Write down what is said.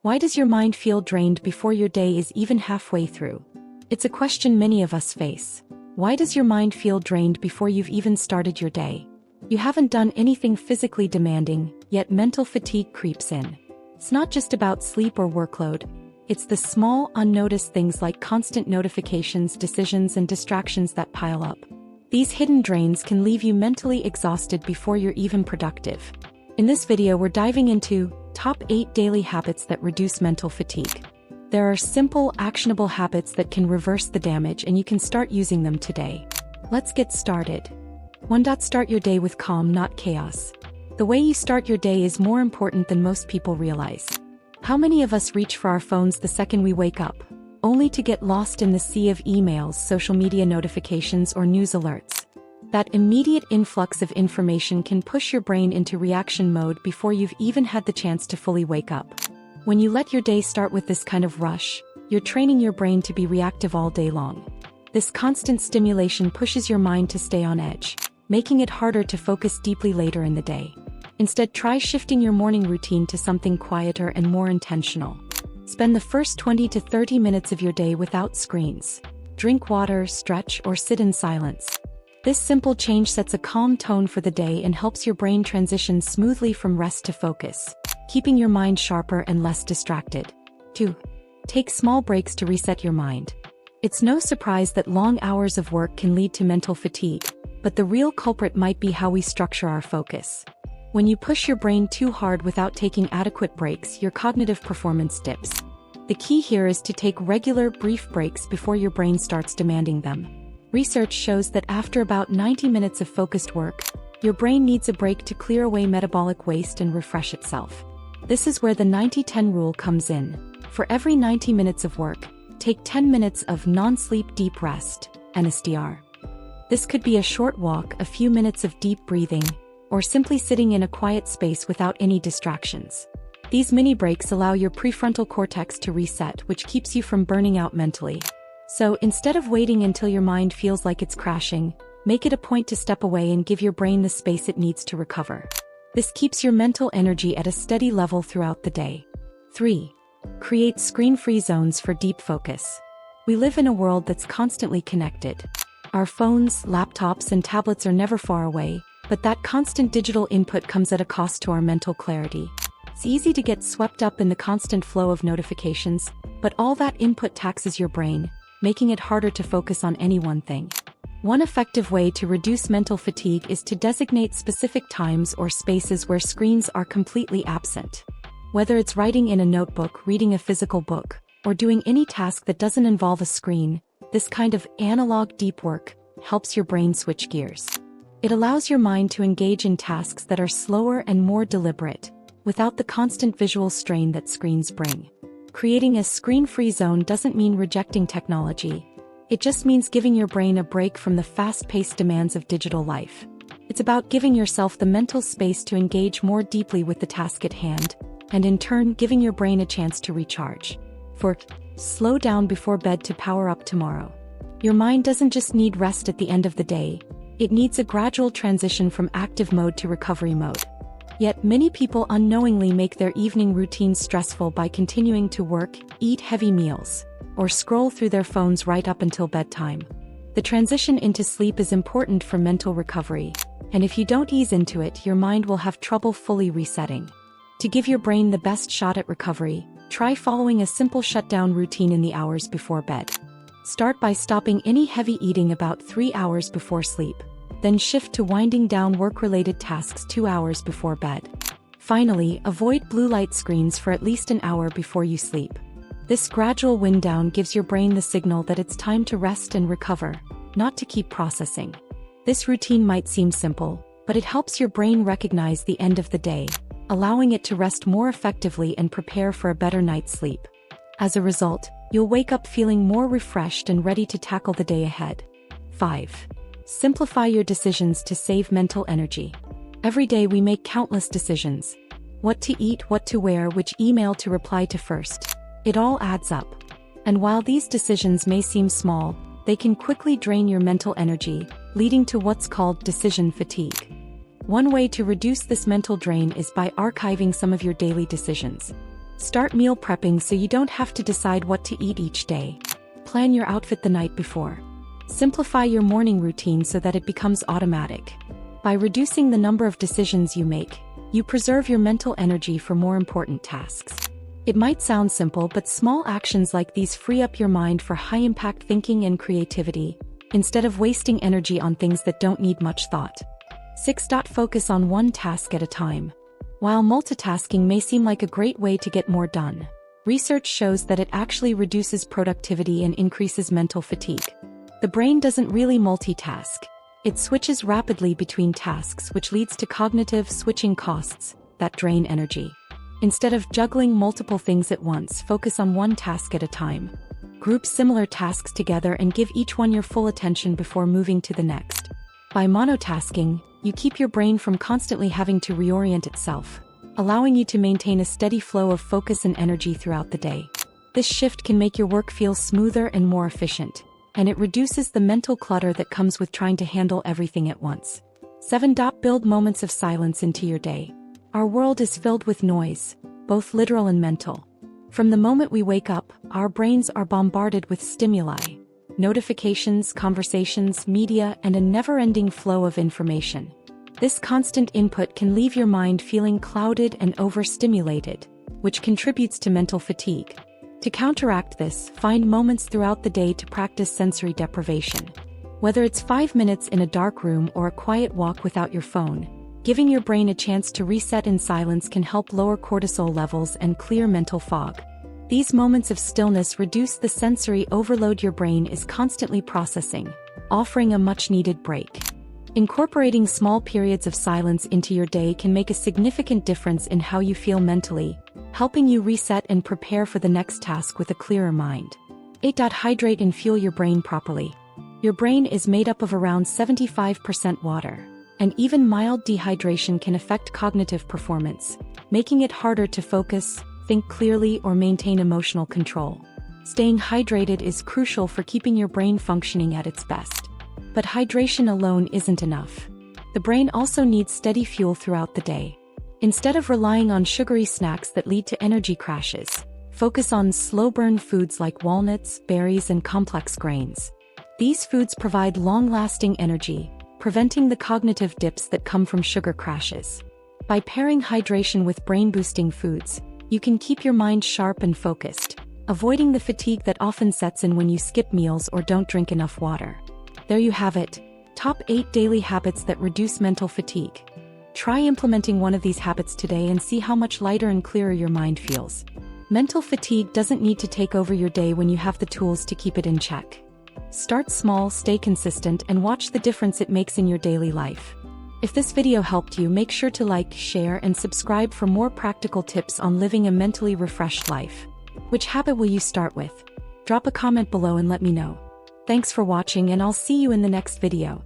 Why does your mind feel drained before your day is even halfway through? It's a question many of us face. Why does your mind feel drained before you've even started your day? You haven't done anything physically demanding, yet mental fatigue creeps in. It's not just about sleep or workload. It's the small, unnoticed things like constant notifications, decisions, and distractions that pile up. These hidden drains can leave you mentally exhausted before you're even productive. In this video, we're diving into Top 8 Daily Habits that Reduce Mental Fatigue. There are simple, actionable habits that can reverse the damage, and you can start using them today. Let's get started. 1. Start your day with calm, not chaos. The way you start your day is more important than most people realize. How many of us reach for our phones the second we wake up, only to get lost in the sea of emails, social media notifications, or news alerts? That immediate influx of information can push your brain into reaction mode before you've even had the chance to fully wake up. When you let your day start with this kind of rush, you're training your brain to be reactive all day long. This constant stimulation pushes your mind to stay on edge, making it harder to focus deeply later in the day. Instead, try shifting your morning routine to something quieter and more intentional. Spend the first 20 to 30 minutes of your day without screens. Drink water, stretch, or sit in silence. This simple change sets a calm tone for the day and helps your brain transition smoothly from rest to focus, keeping your mind sharper and less distracted. 2. Take small breaks to reset your mind. It's no surprise that long hours of work can lead to mental fatigue, but the real culprit might be how we structure our focus. When you push your brain too hard without taking adequate breaks, your cognitive performance dips. The key here is to take regular, brief breaks before your brain starts demanding them. Research shows that after about 90 minutes of focused work, your brain needs a break to clear away metabolic waste and refresh itself. This is where the 90-10 rule comes in. For every 90 minutes of work, take 10 minutes of non-sleep deep rest, NSDR. This could be a short walk, a few minutes of deep breathing, or simply sitting in a quiet space without any distractions. These mini breaks allow your prefrontal cortex to reset, which keeps you from burning out mentally. So, instead of waiting until your mind feels like it's crashing, make it a point to step away and give your brain the space it needs to recover. This keeps your mental energy at a steady level throughout the day. 3. Create screen-free zones for deep focus. We live in a world that's constantly connected. Our phones, laptops, and tablets are never far away, but that constant digital input comes at a cost to our mental clarity. It's easy to get swept up in the constant flow of notifications, but all that input taxes your brain, making it harder to focus on any one thing. One effective way to reduce mental fatigue is to designate specific times or spaces where screens are completely absent. Whether it's writing in a notebook, reading a physical book, or doing any task that doesn't involve a screen, this kind of analog deep work helps your brain switch gears. It allows your mind to engage in tasks that are slower and more deliberate, without the constant visual strain that screens bring. Creating a screen-free zone doesn't mean rejecting technology. It just means giving your brain a break from the fast-paced demands of digital life. It's about giving yourself the mental space to engage more deeply with the task at hand, and in turn giving your brain a chance to recharge. 4. Slow down before bed to power up tomorrow. Your mind doesn't just need rest at the end of the day, it needs a gradual transition from active mode to recovery mode. Yet many people unknowingly make their evening routines stressful by continuing to work, eat heavy meals, or scroll through their phones right up until bedtime. The transition into sleep is important for mental recovery, and if you don't ease into it, your mind will have trouble fully resetting. To give your brain the best shot at recovery, try following a simple shutdown routine in the hours before bed. Start by stopping any heavy eating about 3 hours before sleep. Then shift to winding down work-related tasks 2 hours before bed. Finally, avoid blue light screens for at least an hour before you sleep. This gradual wind down gives your brain the signal that it's time to rest and recover, not to keep processing. This routine might seem simple, but it helps your brain recognize the end of the day, allowing it to rest more effectively and prepare for a better night's sleep. As a result, you'll wake up feeling more refreshed and ready to tackle the day ahead. 5. Simplify your decisions to save mental energy. Every day we make countless decisions. What to eat, what to wear, which email to reply to first. It all adds up. And while these decisions may seem small, they can quickly drain your mental energy, leading to what's called decision fatigue. One way to reduce this mental drain is by archiving some of your daily decisions. Start meal prepping so you don't have to decide what to eat each day. Plan your outfit the night before. Simplify your morning routine so that it becomes automatic. By reducing the number of decisions you make, you preserve your mental energy for more important tasks. It might sound simple, but small actions like these free up your mind for high-impact thinking and creativity, instead of wasting energy on things that don't need much thought. 6. Focus on one task at a time. While multitasking may seem like a great way to get more done, research shows that it actually reduces productivity and increases mental fatigue. The brain doesn't really multitask. It switches rapidly between tasks, which leads to cognitive switching costs that drain energy. Instead of juggling multiple things at once, focus on one task at a time. Group similar tasks together and give each one your full attention before moving to the next. By monotasking, you keep your brain from constantly having to reorient itself, allowing you to maintain a steady flow of focus and energy throughout the day. This shift can make your work feel smoother and more efficient, and it reduces the mental clutter that comes with trying to handle everything at once. 7. Build moments of silence into your day. Our world is filled with noise, both literal and mental. From the moment we wake up, our brains are bombarded with stimuli, notifications, conversations, media, and a never-ending flow of information. This constant input can leave your mind feeling clouded and overstimulated, which contributes to mental fatigue. To counteract this, find moments throughout the day to practice sensory deprivation. Whether it's 5 minutes in a dark room or a quiet walk without your phone, giving your brain a chance to reset in silence can help lower cortisol levels and clear mental fog. These moments of stillness reduce the sensory overload your brain is constantly processing, offering a much-needed break. Incorporating small periods of silence into your day can make a significant difference in how you feel mentally, helping you reset and prepare for the next task with a clearer mind. 8. Hydrate and fuel your brain properly. Your brain is made up of around 75% water, and even mild dehydration can affect cognitive performance, making it harder to focus, think clearly, or maintain emotional control. Staying hydrated is crucial for keeping your brain functioning at its best. But hydration alone isn't enough. The brain also needs steady fuel throughout the day. Instead of relying on sugary snacks that lead to energy crashes, focus on slow-burn foods like walnuts, berries, and complex grains. These foods provide long-lasting energy, preventing the cognitive dips that come from sugar crashes. By pairing hydration with brain-boosting foods, you can keep your mind sharp and focused, avoiding the fatigue that often sets in when you skip meals or don't drink enough water. There you have it. Top 8 daily habits that reduce mental fatigue. Try implementing one of these habits today and see how much lighter and clearer your mind feels. Mental fatigue doesn't need to take over your day when you have the tools to keep it in check. Start small, stay consistent, and watch the difference it makes in your daily life. If this video helped you, make sure to like, share, and subscribe for more practical tips on living a mentally refreshed life. Which habit will you start with? Drop a comment below and let me know. Thanks for watching, and I'll see you in the next video.